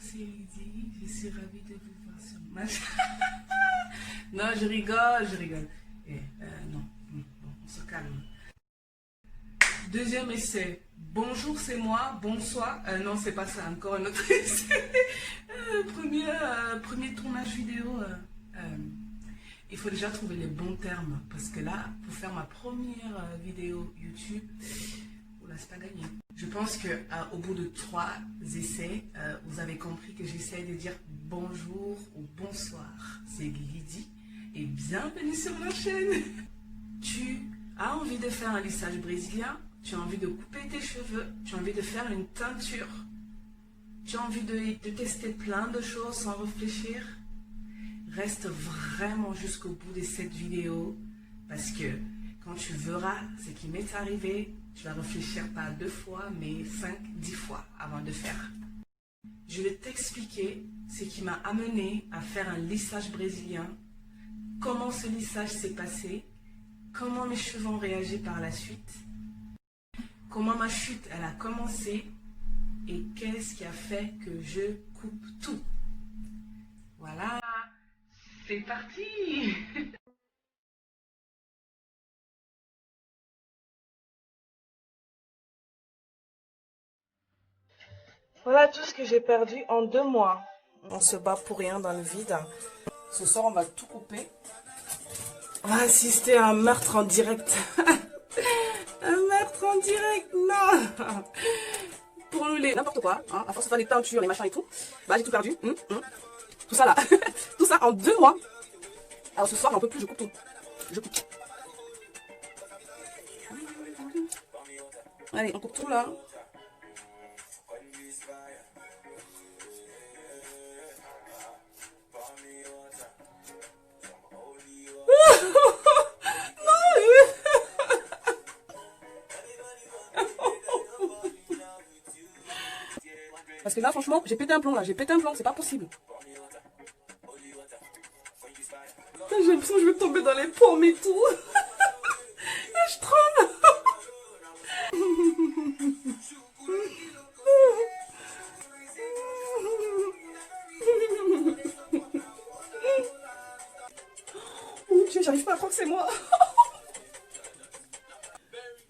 c'est Lydie, je suis ravie de vous voir sur ma chaîne. Non, je rigole, je rigole. Non, bon, on se calme. Deuxième essai. Bonjour, c'est moi. Bonsoir. Non, c'est pas ça. Encore un autre essai. Premier tournage vidéo. Il faut déjà trouver les bons termes. Parce que là, pour faire ma première vidéo YouTube, oula, c'est pas gagné. Je pense qu'au bout de 3 essais, vous avez compris que j'essaie de dire bonjour ou bonsoir. C'est Lydie et bienvenue sur ma chaîne. Tu as envie de faire un lissage brésilien? Tu as envie de couper tes cheveux? Tu as envie de faire une teinture? Tu as envie de tester plein de choses sans réfléchir? Reste vraiment jusqu'au bout de cette vidéo parce que quand tu verras ce qui m'est arrivé, tu vas réfléchir pas 2 fois mais 5, 10 fois avant de faire. Je vais t'expliquer ce qui m'a amené à faire un lissage brésilien, comment ce lissage s'est passé, comment mes cheveux ont réagi par la suite, comment ma chute elle a commencé et qu'est-ce qui a fait que je coupe tout. Voilà, c'est parti. Voilà tout ce que j'ai perdu en 2 mois. On se bat pour rien dans le vide. Ce soir, on va tout couper. On va assister à un meurtre en direct. Un meurtre en direct, non. Pour nous les... N'importe quoi, hein, à force de faire les teintures, les machins et tout. Bah, j'ai tout perdu. Tout ça là. Tout ça en 2 mois. Alors ce soir, j'en peux plus, je coupe tout. Je coupe. Allez, on coupe tout là. Parce que là, franchement, j'ai pété un plomb là, j'ai pété un plomb, c'est pas possible. J'ai l'impression que je vais tomber dans les pommes et tout. Je tremble. Oh Dieu, j'arrive pas à croire que c'est moi.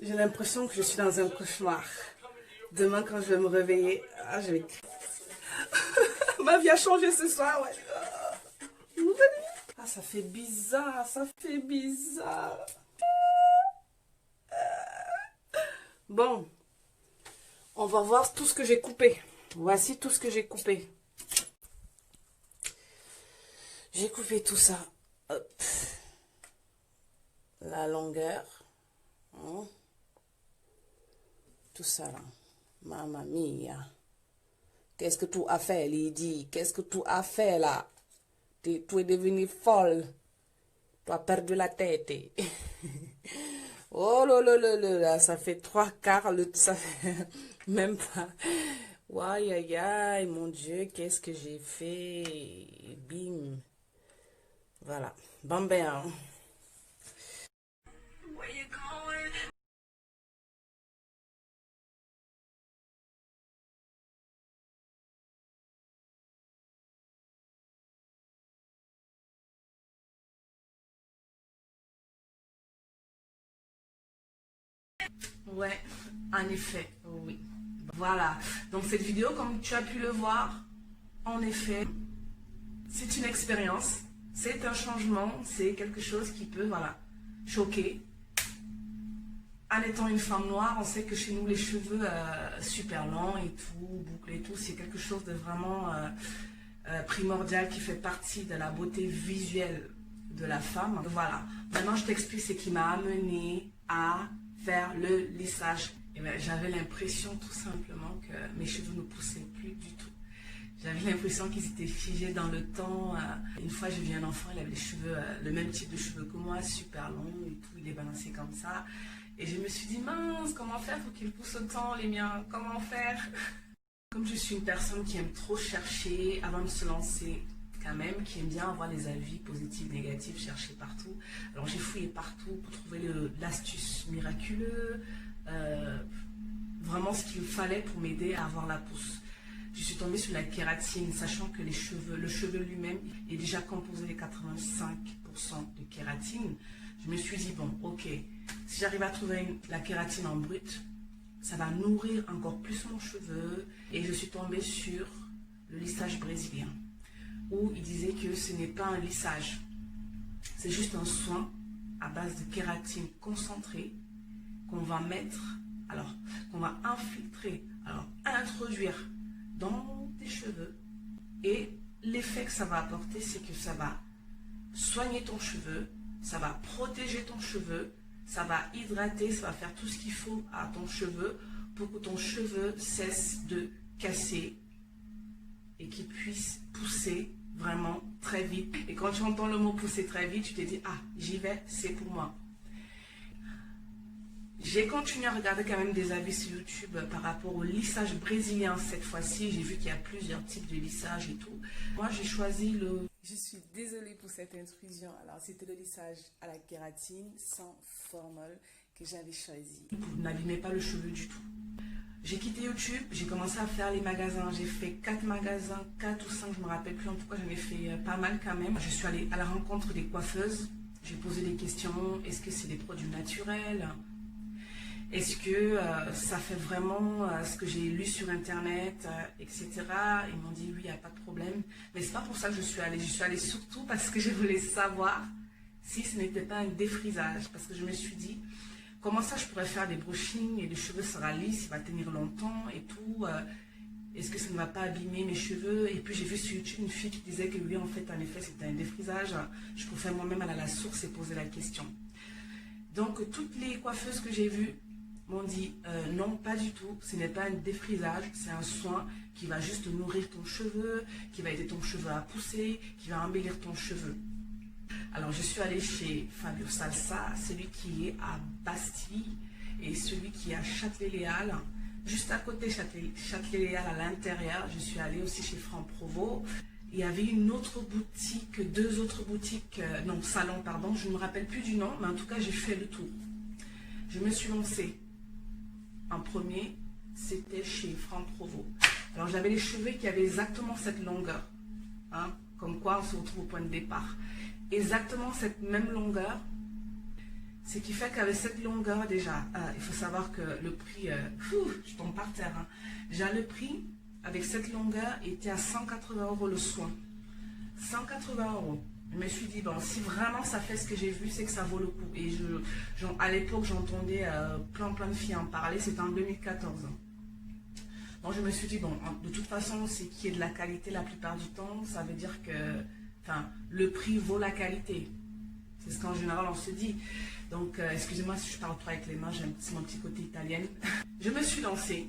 J'ai l'impression que je suis dans un cauchemar. Demain, quand je vais me réveiller, je vais... Ma vie a changé ce soir, ouais. Ah, ça fait bizarre, ça fait bizarre. Bon, on va voir tout ce que j'ai coupé. Voici tout ce que j'ai coupé. J'ai coupé tout ça. Hop. La longueur. Tout ça là. Mamma mia. Qu'est-ce que tu as fait, Lydie? Qu'est-ce que tu as fait là? Tu es devenue folle. Tu as perdu la tête. Oh là là là là, ça fait 3/4, ça fait même pas. Aïe aïe aïe, mon Dieu, qu'est-ce que j'ai fait? Bim. Voilà. Bambin. Ouais, en effet, oui. Voilà. Donc cette vidéo, comme tu as pu le voir, en effet, c'est une expérience, c'est un changement, c'est quelque chose qui peut, voilà, choquer. En étant une femme noire, on sait que chez nous, les cheveux super longs et tout, bouclés et tout, c'est quelque chose de vraiment primordial qui fait partie de la beauté visuelle de la femme. Donc, voilà. Maintenant, je t'explique ce qui m'a amené à faire le lissage. J'avais l'impression tout simplement que mes cheveux ne poussaient plus du tout. J'avais l'impression qu'ils étaient figés dans le temps. Une fois, j'ai vu un enfant, il avait les cheveux, le même type de cheveux que moi, super longs et tout, il est balancé comme ça. Et je me suis dit, mince, comment faire pour qu'ils poussent autant les miens? Comment faire? Comme je suis une personne qui aime trop chercher avant de se lancer, quand même, qui aime bien avoir les avis positifs, négatifs, chercher partout. Alors j'ai fouillé partout pour trouver l'astuce miraculeuse, vraiment ce qu'il fallait pour m'aider à avoir la pousse. je suis tombée sur la kératine, sachant que le cheveu lui-même est déjà composé de 85% de kératine. Je me suis dit, bon, ok, si j'arrive à trouver la kératine en brut, ça va nourrir encore plus mon cheveu. Et je suis tombée sur le lissage brésilien, où il disait que ce n'est pas un lissage, c'est juste un soin à base de kératine concentrée qu'on va qu'on va infiltrer, introduire dans tes cheveux. Et l'effet que ça va apporter, c'est que ça va soigner ton cheveu, ça va protéger ton cheveu, ça va hydrater, ça va faire tout ce qu'il faut à ton cheveu pour que ton cheveu cesse de casser et qu'il puisse pousser vraiment très vite. Et quand tu entends le mot pousser très vite, tu te dis, ah, j'y vais, c'est pour moi. J'ai continué à regarder quand même des avis sur YouTube par rapport au lissage brésilien cette fois-ci. J'ai vu qu'il y a plusieurs types de lissage et tout. Moi, j'ai choisi le... Je suis désolée pour cette intrusion. Alors, c'était le lissage à la kératine sans formol que j'avais choisi. Vous n'abîmez pas le cheveu du tout. J'ai quitté YouTube, j'ai commencé à faire les magasins. J'ai fait 4 magasins, 4 ou 5, je ne me rappelle plus en tout cas, j'en ai fait pas mal quand même. Je suis allée à la rencontre des coiffeuses. J'ai posé des questions. Est-ce que c'est des produits naturels ? Est-ce que ça fait vraiment ce que j'ai lu sur internet, etc. Ils m'ont dit oui, il n'y a pas de problème. Mais c'est pas pour ça que je suis allée. Je suis allée surtout parce que je voulais savoir si ce n'était pas un défrisage. Parce que je me suis dit, comment ça je pourrais faire des brushings et le cheveu sera lisse, il va tenir longtemps et tout. Est-ce que ça ne va pas abîmer mes cheveux? Et puis j'ai vu sur YouTube une fille qui disait que oui, en fait, en effet, c'était un défrisage. Je préfère moi-même aller à la source et poser la question. Donc, toutes les coiffeuses que j'ai vues m'ont dit non, pas du tout, ce n'est pas un défrisage, c'est un soin qui va juste nourrir ton cheveu, qui va aider ton cheveu à pousser, qui va embellir ton cheveu. Alors je suis allée chez Fabio Salsa, celui qui est à Bastille et celui qui est à Châtelet-Léal. Juste à côté Châtelet-Léal à l'intérieur, je suis allée aussi chez Franck Provost. Il y avait une autre boutique, 2 autres boutiques, salons, pardon, je ne me rappelle plus du nom, mais en tout cas j'ai fait le tour. Je me suis lancée. En premier, c'était chez Franck Provost. Alors, j'avais les cheveux qui avaient exactement cette longueur. Hein, comme quoi, on se retrouve au point de départ. Exactement cette même longueur. Ce qui fait qu'avec cette longueur, déjà, il faut savoir que le prix... je tombe par terre. Hein. Déjà, le prix, avec cette longueur, était à 180 € le soin. 180 €. Je me suis dit, bon, si vraiment ça fait ce que j'ai vu, c'est que ça vaut le coup. Et à l'époque, j'entendais plein de filles en parler, c'était en 2014. Donc je me suis dit, bon, de toute façon, c'est qu'il y ait de la qualité la plupart du temps, ça veut dire que le prix vaut la qualité. C'est ce qu'en général on se dit. Donc, excusez-moi si je parle trop avec les mains, c'est mon petit côté italienne. Je me suis lancée.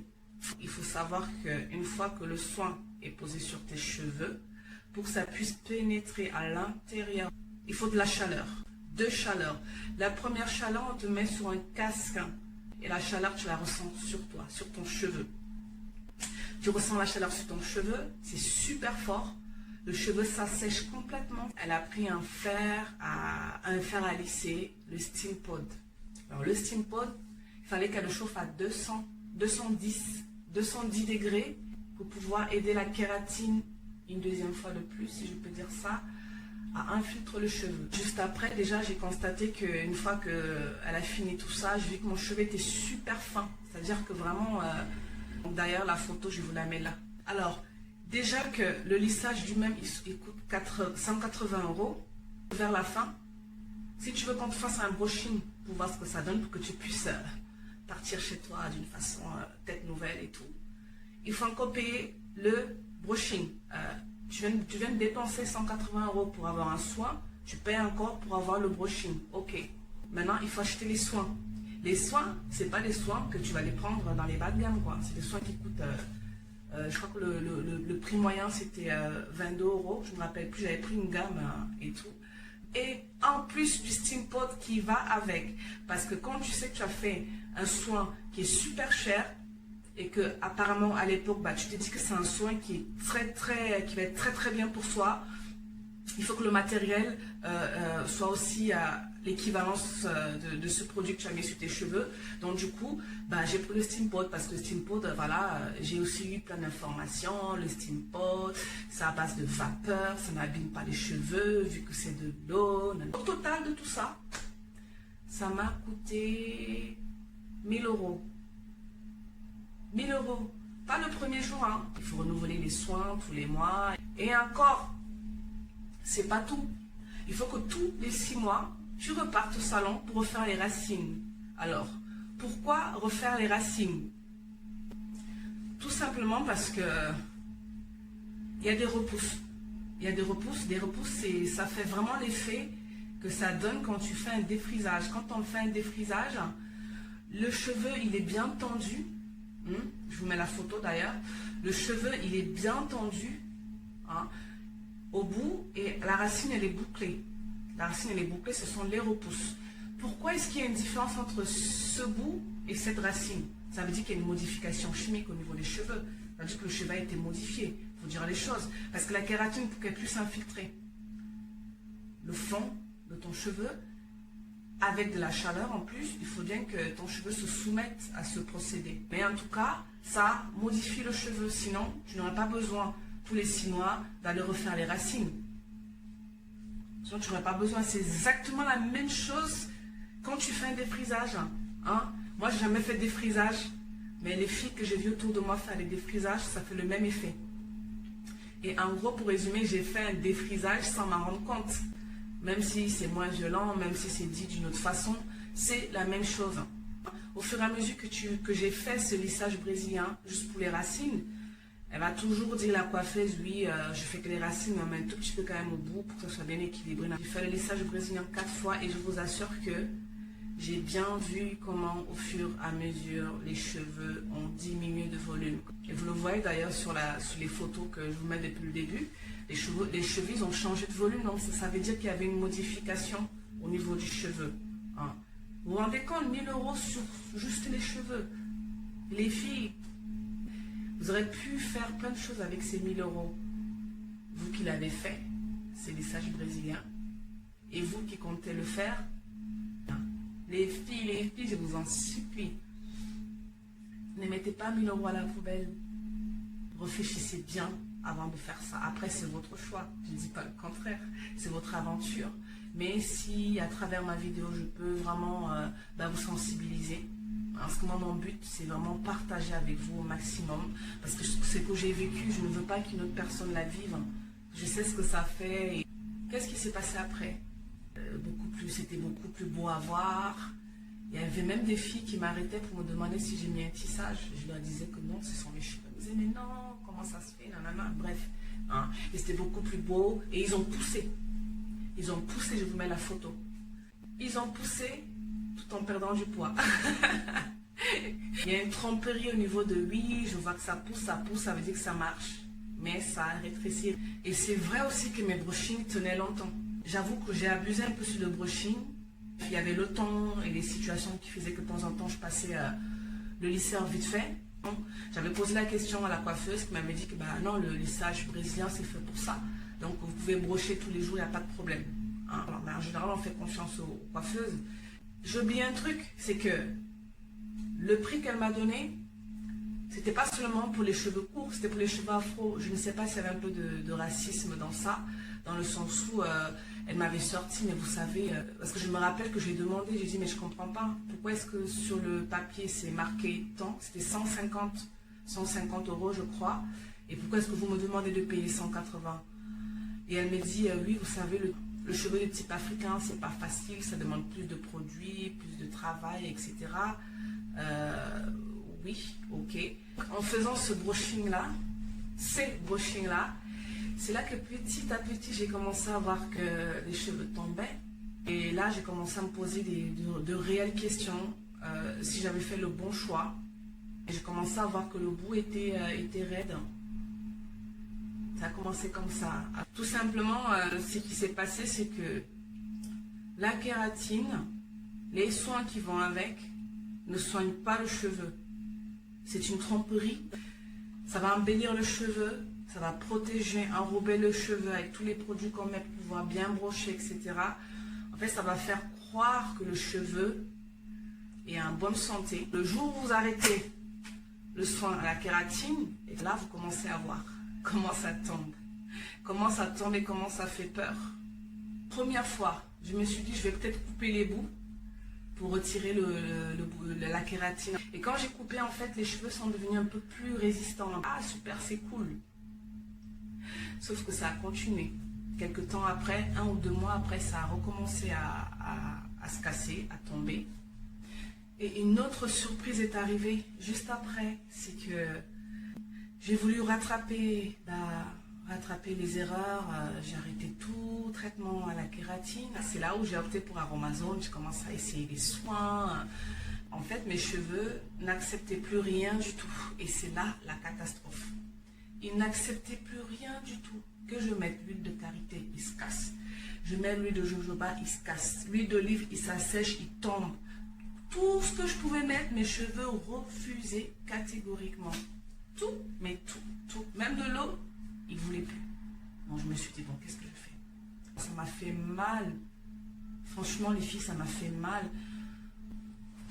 Il faut savoir qu'une fois que le soin est posé sur tes cheveux, pour que ça puisse pénétrer à l'intérieur, il faut de la chaleur, 2 chaleurs. La première chaleur, on te met sur un casque et la chaleur, tu la ressens sur toi, sur ton cheveu. Tu ressens la chaleur sur ton cheveu, c'est super fort. Le cheveu s'assèche complètement. Elle a pris un fer à lisser, le steam pod. Alors le steam pod, il fallait qu'elle le chauffe à 210 degrés pour pouvoir aider la kératine une deuxième fois de plus, si je peux dire ça, à infiltrer le cheveu. Juste après, déjà, j'ai constaté qu'une fois qu'elle a fini tout ça, j'ai vu que mon cheveu était super fin. C'est-à-dire que vraiment, d'ailleurs, la photo, je vous la mets là. Alors, déjà que le lissage lui-même, il coûte 180 €. Vers la fin, si tu veux qu'on te fasse un brushing pour voir ce que ça donne, pour que tu puisses partir chez toi d'une façon tête nouvelle et tout, il faut encore payer le brushing. Tu viens de dépenser 180 € pour avoir un soin, tu payes encore pour avoir le brushing. Ok. Maintenant, il faut acheter les soins. Les soins, ce n'est pas les soins que tu vas les prendre dans les bas de gamme, quoi. C'est des soins qui coûtent, je crois que le prix moyen, c'était 22 €. Je ne me rappelle plus, j'avais pris une gamme et tout. Et en plus du steam pod qui va avec. Parce que quand tu sais que tu as fait un soin qui est super cher, et que apparemment à l'époque tu te dis que c'est un soin qui est qui va être très bien pour soi, il faut que le matériel soit aussi l'équivalence de ce produit que tu as mis sur tes cheveux. Donc du coup, bah, j'ai pris le steam pot parce que le steam pot, voilà, j'ai aussi eu plein d'informations. Le steam pot, c'est à base de vapeur, ça n'abîme pas les cheveux vu que c'est de l'eau. Au total de tout ça, ça m'a coûté 1000 euros. 1000 euros. Pas le premier jour, hein. Il faut renouveler les soins tous les mois. Et encore, c'est pas tout. Il faut que tous les 6 mois, tu repartes au salon pour refaire les racines. Alors, pourquoi refaire les racines? Tout simplement parce que il y a des repousses. Il y a des repousses. Des repousses, ça fait vraiment l'effet que ça donne quand tu fais un défrisage. Quand on fait un défrisage, le cheveu, il est bien tendu. Je vous mets la photo d'ailleurs. Le cheveu, il est bien tendu, hein, au bout, et la racine, elle est bouclée. La racine, elle est bouclée, ce sont les repousses. Pourquoi est-ce qu'il y a une différence entre ce bout et cette racine? Ça veut dire qu'il y a une modification chimique au niveau des cheveux. Ça veut dire que le cheveu a été modifié. Il faut dire les choses. Parce que la kératine, pour qu'elle puisse infiltrer le fond de ton cheveu, avec de la chaleur en plus, il faut bien que ton cheveu se soumette à ce procédé. Mais en tout cas, ça modifie le cheveu. Sinon, tu n'aurais pas besoin tous les 6 mois d'aller refaire les racines. Sinon, tu n'aurais pas besoin. C'est exactement la même chose quand tu fais un défrisage. Hein? Moi, je n'ai jamais fait de défrisage. Mais les filles que j'ai vues autour de moi faire des défrisages, ça fait le même effet. Et en gros, pour résumer, j'ai fait un défrisage sans m'en rendre compte. Même si c'est moins violent, même si c'est dit d'une autre façon, c'est la même chose. Au fur et à mesure que j'ai fait ce lissage brésilien, juste pour les racines, elle va toujours dire, la coiffeuse, oui, je fais que les racines, mais un tout petit peu quand même au bout pour que ça soit bien équilibré. J'ai fait le lissage brésilien 4 fois et je vous assure que j'ai bien vu comment, au fur et à mesure, les cheveux ont diminué de volume. Et vous le voyez d'ailleurs sur les photos que je vous mets depuis le début. Les cheveux, ils ont changé de volume, donc ça veut dire qu'il y avait une modification au niveau du cheveu. Hein. Vous vous rendez compte, 1000 euros sur juste les cheveux. Les filles, vous aurez pu faire plein de choses avec ces 1000 euros. Vous qui l'avez fait, c'est lissage brésilien. Et vous qui comptez le faire, hein. Les filles, je vous en supplie, ne mettez pas 1000 euros à la poubelle. Réfléchissez bien avant de faire ça. Après, c'est votre choix. Je ne dis pas le contraire. C'est votre aventure. Mais si, à travers ma vidéo, je peux vraiment vous sensibiliser. Parce que moi, mon but, c'est vraiment partager avec vous au maximum. Parce que ce que j'ai vécu, je ne veux pas qu'une autre personne la vive. Je sais ce que ça fait. Et qu'est-ce qui s'est passé après? C'était beaucoup plus beau à voir. Il y avait même des filles qui m'arrêtaient pour me demander si j'ai mis un tissage. Je leur disais que non, ce sont mes cheveux. Ils me disaient, mais non, comment ça se fait, nanana. Bref, hein. Et c'était beaucoup plus beau. Et ils ont poussé. Ils ont poussé, je vous mets la photo. Ils ont poussé tout en perdant du poids. Il y a une tromperie au niveau de oui, je vois que ça pousse, ça veut dire que ça marche. Mais ça a rétréci. Et c'est vrai aussi que mes brushings tenaient longtemps. J'avoue que j'ai abusé un peu sur le brushing. Il y avait le temps et les situations qui faisaient que de temps en temps je passais le lisseur vite fait. J'avais posé la question à la coiffeuse qui m'avait dit que non, le lissage brésilien c'est fait pour ça. Donc vous pouvez brocher tous les jours, il n'y a pas de problème. Hein? Alors, en général, on fait confiance aux coiffeuses. J'oublie un truc, c'est que le prix qu'elle m'a donné, c'était pas seulement pour les cheveux courts, c'était pour les cheveux afro. Je ne sais pas s'il y avait un peu de racisme dans ça, dans le sens où elle m'avait sorti, mais vous savez, parce que je me rappelle que j'ai demandé, j'ai dit, mais je comprends pas, pourquoi est-ce que sur le papier c'est marqué tant? C'était 150 euros, je crois, et pourquoi est-ce que vous me demandez de payer 180? Et elle me dit, oui, vous savez, le cheveu de type africain, c'est pas facile, ça demande plus de produits, plus de travail, etc. Oui, ok. En faisant ce brushing-là, c'est là que petit à petit, j'ai commencé à voir que les cheveux tombaient. Et là, j'ai commencé à me poser de réelles questions, si j'avais fait le bon choix. Et j'ai commencé à voir que le bout était raide. Ça a commencé comme ça. Tout simplement, ce qui s'est passé, c'est que la kératine, les soins qui vont avec, ne soignent pas le cheveu. C'est une tromperie. Ça va embellir le cheveu, ça va protéger, enrober le cheveu avec tous les produits qu'on met pour pouvoir bien brocher, etc. En fait, ça va faire croire que le cheveu est en bonne santé. Le jour où vous arrêtez le soin à la kératine, et là vous commencez à voir comment ça tombe. Comment ça tombe et comment ça fait peur. Première fois, je me suis dit je vais peut-être couper les bouts pour retirer la kératine. Et quand j'ai coupé, en fait, les cheveux sont devenus un peu plus résistants. Ah super, c'est cool. Sauf que ça a continué. Quelques temps après, 1 ou 2 mois après, ça a recommencé à se casser, à tomber. Et une autre surprise est arrivée juste après. C'est que j'ai voulu rattraper les erreurs. J'ai arrêté tout traitement à la kératine. C'est là où j'ai opté pour Aromazone. Je commence à essayer les soins. En fait, mes cheveux n'acceptaient plus rien du tout. Et c'est là la catastrophe. Ils n'acceptaient plus rien du tout. Que je mette l'huile de karité, il se casse. Je mets l'huile de jojoba, il se casse. L'huile d'olive, il s'assèche, il tombe. Tout ce que je pouvais mettre, mes cheveux refusaient catégoriquement. Tout, mais tout. Même de l'eau, ils ne voulaient plus. Donc je me suis dit, bon, qu'est-ce que je fais? Ça m'a fait mal. Franchement, les filles, ça m'a fait mal.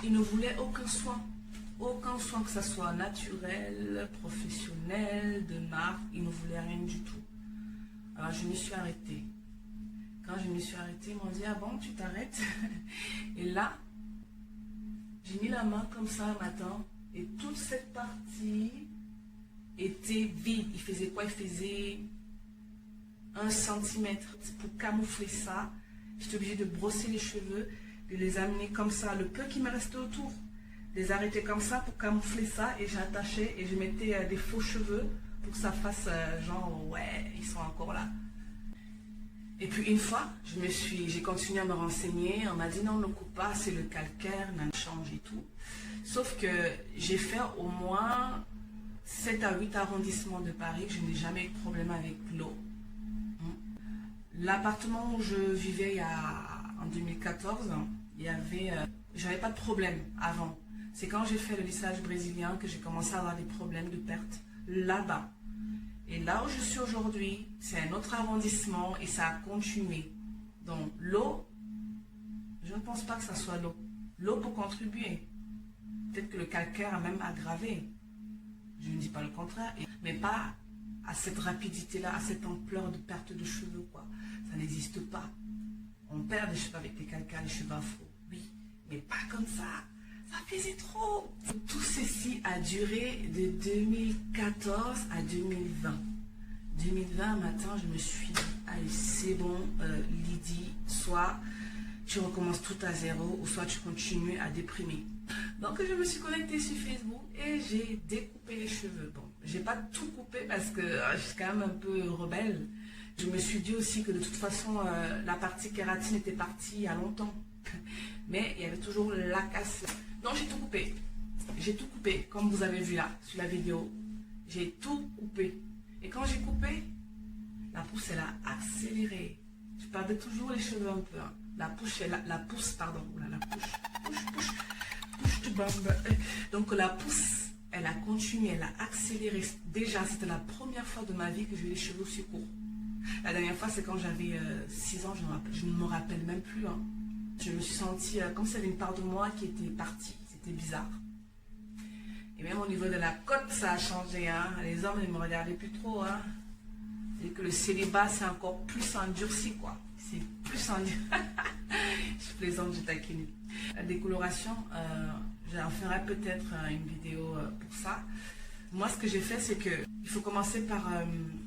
Ils ne voulaient aucun soin. Aucun soin, que ce soit naturel, professionnel, de marque. Ils ne voulaient rien du tout. Alors je me suis arrêtée. Quand je me suis arrêtée, ils m'ont dit, ah bon, tu t'arrêtes? Et là, j'ai mis la main comme ça un matin et toute cette partie était vide. Il faisait quoi? Il faisait 1 centimètre. Pour camoufler ça, j'étais obligée de brosser les cheveux, de les amener comme ça, le peu qui me restait autour, les arrêter comme ça pour camoufler ça, et j'attachais et je mettais des faux cheveux pour que ça fasse genre ouais, ils sont encore là. Et puis une fois, j'ai continué à me renseigner. On m'a dit non, ne coupe pas, c'est le calcaire, on change et tout. Sauf que j'ai fait au moins 7 à 8 arrondissements de Paris. Je n'ai jamais eu de problème avec l'eau. L'appartement où je vivais en 2014, j'avais pas de problème avant. C'est quand j'ai fait le lissage brésilien que j'ai commencé à avoir des problèmes de perte là-bas. Et là où je suis aujourd'hui, c'est un autre arrondissement et ça a continué. Donc l'eau, je ne pense pas que ça soit l'eau. L'eau peut contribuer. Peut-être que le calcaire a même aggravé. Je ne dis pas le contraire. Mais pas à cette rapidité-là, à cette ampleur de perte de cheveux, quoi. Ça n'existe pas. On perd des cheveux avec les calcaires, les cheveux afro. Oui, mais pas comme ça. Ça faisait trop. Tout ceci a duré de 2014 à 2020. 2020, matin, je me suis dit, allez, c'est bon, Lydie, soit tu recommences tout à zéro, ou soit tu continues à déprimer. Donc, je me suis connectée sur Facebook et j'ai découpé les cheveux. Bon, j'ai pas tout coupé parce que je suis quand même un peu rebelle. Je me suis dit aussi que de toute façon, la partie kératine était partie il y a longtemps. Mais il y avait toujours la casse. Donc, j'ai tout coupé. J'ai tout coupé, comme vous avez vu là, sur la vidéo. J'ai tout coupé. Et quand j'ai coupé, la pousse, elle a accéléré. Je perdais toujours les cheveux un peu. Hein. La pousse, pardon. La pousse de bamba. Donc, la pousse, elle a continué, elle a accéléré. Déjà, c'était la première fois de ma vie que j'ai eu les cheveux aussi courts. La dernière fois, c'est quand j'avais 6 ans, je ne me rappelle même plus. Hein. Je me suis sentie comme s'il y avait une part de moi qui était partie. C'était bizarre. Et même au niveau de la côte, ça a changé. Hein. Les hommes, ils ne me regardaient plus trop. Hein. C'est que le célibat, c'est encore plus endurci, quoi. C'est plus endurci. Je plaisante, je taquine. La décoloration, j'en ferai peut-être une vidéo pour ça. Moi, ce que j'ai fait, c'est que il faut commencer par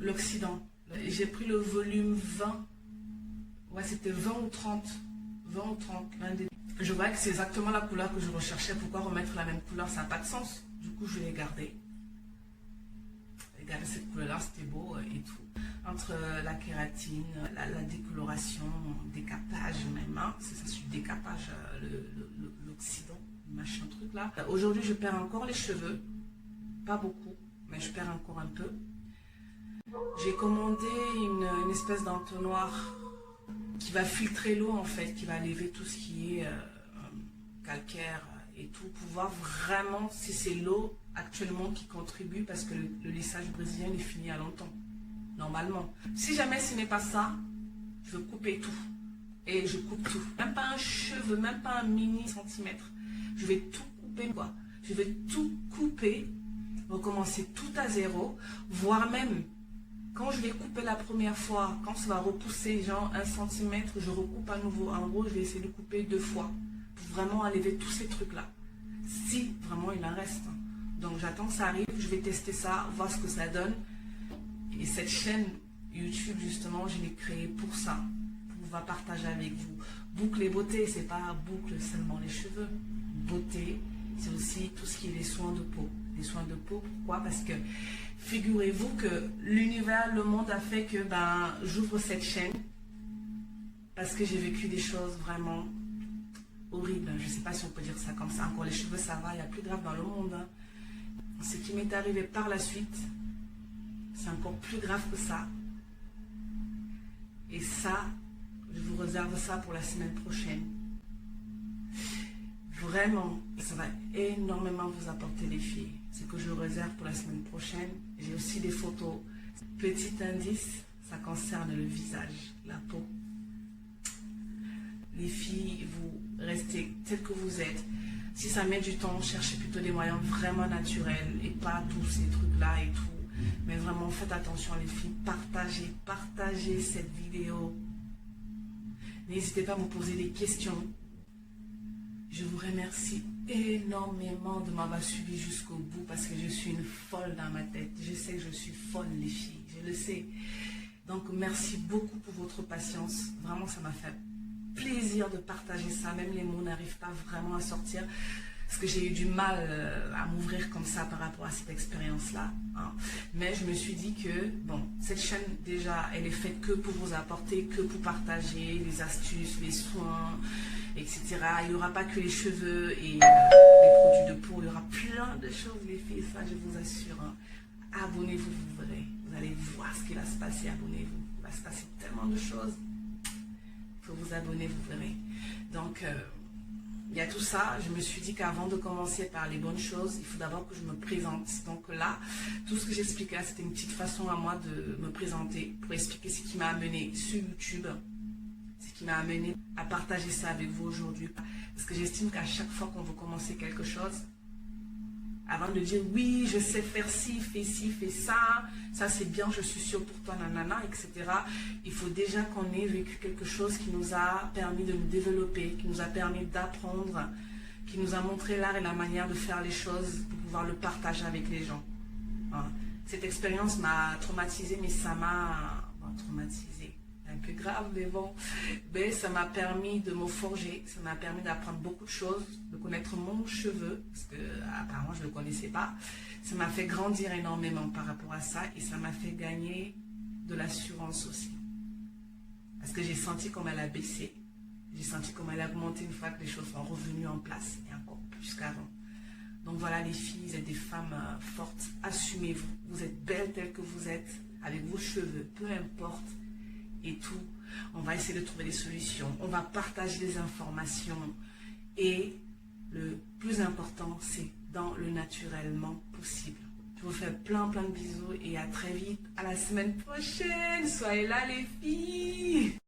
l'Occident. J'ai pris le volume 20. Ouais, c'était 20 ou 30. 20 ou 30. Je voyais que c'est exactement la couleur que je recherchais. Pourquoi remettre la même couleur? Ça n'a pas de sens. Du coup, je l'ai gardé. Regardez cette couleur-là, c'était beau et tout. Entre la kératine, la décoloration, décapage même. Hein, c'est ça, sur le décapage, l'Occident, machin truc là. Aujourd'hui, je perds encore les cheveux. Pas beaucoup, mais je perds encore un peu. J'ai commandé une espèce d'entonnoir qui va filtrer l'eau en fait, qui va lever tout ce qui est calcaire et tout, pour voir vraiment si c'est l'eau actuellement qui contribue, parce que le lissage brésilien est fini à longtemps, normalement. Si jamais ce n'est pas ça, je veux couper tout. et je coupe tout. Même pas un cheveu, même pas un mini centimètre. Je vais tout couper, quoi. Je vais tout couper, recommencer tout à zéro, voire même, quand je vais couper la première fois, quand ça va repousser genre 1 centimètre, je recoupe à nouveau. En gros, je vais essayer de couper 2 fois pour vraiment enlever tous ces trucs-là. Si vraiment il en reste. Donc j'attends que ça arrive, je vais tester ça, voir ce que ça donne. Et cette chaîne YouTube, justement, je l'ai créée pour ça, pour pouvoir partager avec vous. Boucle et beauté, c'est pas boucle seulement les cheveux. Beauté, c'est aussi tout ce qui est les soins de peau. Les soins de peau, pourquoi? Parce que figurez-vous que l'univers, le monde a fait que j'ouvre cette chaîne parce que j'ai vécu des choses vraiment horribles. Je ne sais pas si on peut dire ça comme ça. Encore les cheveux, ça va, il y a plus grave dans le monde. Hein. Ce qui m'est arrivé par la suite, c'est encore plus grave que ça. Et ça, je vous réserve ça pour la semaine prochaine. Vraiment, ça va énormément vous apporter les filles. Ce que je réserve pour la semaine prochaine. J'ai aussi des photos. Petit indice, ça concerne le visage, la peau. Les filles, vous restez telles que vous êtes. Si ça met du temps, cherchez plutôt des moyens vraiment naturels et pas tous ces trucs-là et tout. Mais vraiment, faites attention les filles. Partagez cette vidéo. N'hésitez pas à me poser des questions. Je vous remercie énormément de m'avoir suivi jusqu'au bout parce que je suis une folle dans ma tête. Je sais que je suis folle les filles, je le sais. Donc merci beaucoup pour votre patience. Vraiment, ça m'a fait plaisir de partager ça. Même les mots n'arrivent pas vraiment à sortir parce que j'ai eu du mal à m'ouvrir comme ça par rapport à cette expérience-là. Hein. Mais je me suis dit que, bon, cette chaîne déjà, elle est faite que pour vous apporter, que pour partager les astuces, les soins, etc. Il n'y aura pas que les cheveux et les produits de peau, il y aura plein de choses les filles, ça je vous assure. Hein. Abonnez-vous, vous verrez. Vous allez voir ce qui va se passer, abonnez-vous. Il va se passer tellement de choses. Il faut vous abonner, vous verrez. Donc, il y a tout ça. Je me suis dit qu'avant de commencer par les bonnes choses, il faut d'abord que je me présente. Donc là, tout ce que j'explique là, c'était une petite façon à moi de me présenter pour expliquer ce qui m'a amené sur YouTube. Ce qui m'a amené à partager ça avec vous aujourd'hui. Parce que j'estime qu'à chaque fois qu'on veut commencer quelque chose, avant de dire oui, je sais faire ci, fais ça c'est bien, je suis sûre pour toi, nanana, etc. Il faut déjà qu'on ait vécu quelque chose qui nous a permis de nous développer, qui nous a permis d'apprendre, qui nous a montré l'art et la manière de faire les choses pour pouvoir le partager avec les gens. Hein. Cette expérience m'a traumatisée, mais ça m'a traumatisée. Un peu grave, mais bon, mais ça m'a permis de me forger, ça m'a permis d'apprendre beaucoup de choses, de connaître mon cheveu, parce que apparemment je ne le connaissais pas. Ça m'a fait grandir énormément par rapport à ça et ça m'a fait gagner de l'assurance aussi. Parce que j'ai senti comme elle a baissé, j'ai senti comme elle a augmenté une fois que les choses sont revenues en place et encore plus qu'avant. Donc voilà les filles, vous êtes des femmes fortes, assumez-vous, vous êtes belles telles que vous êtes, avec vos cheveux, peu importe. Et tout, on va essayer de trouver des solutions, on va partager des informations et le plus important, c'est dans le naturellement possible. Je vous fais plein de bisous et à très vite, à la semaine prochaine, soyez là les filles.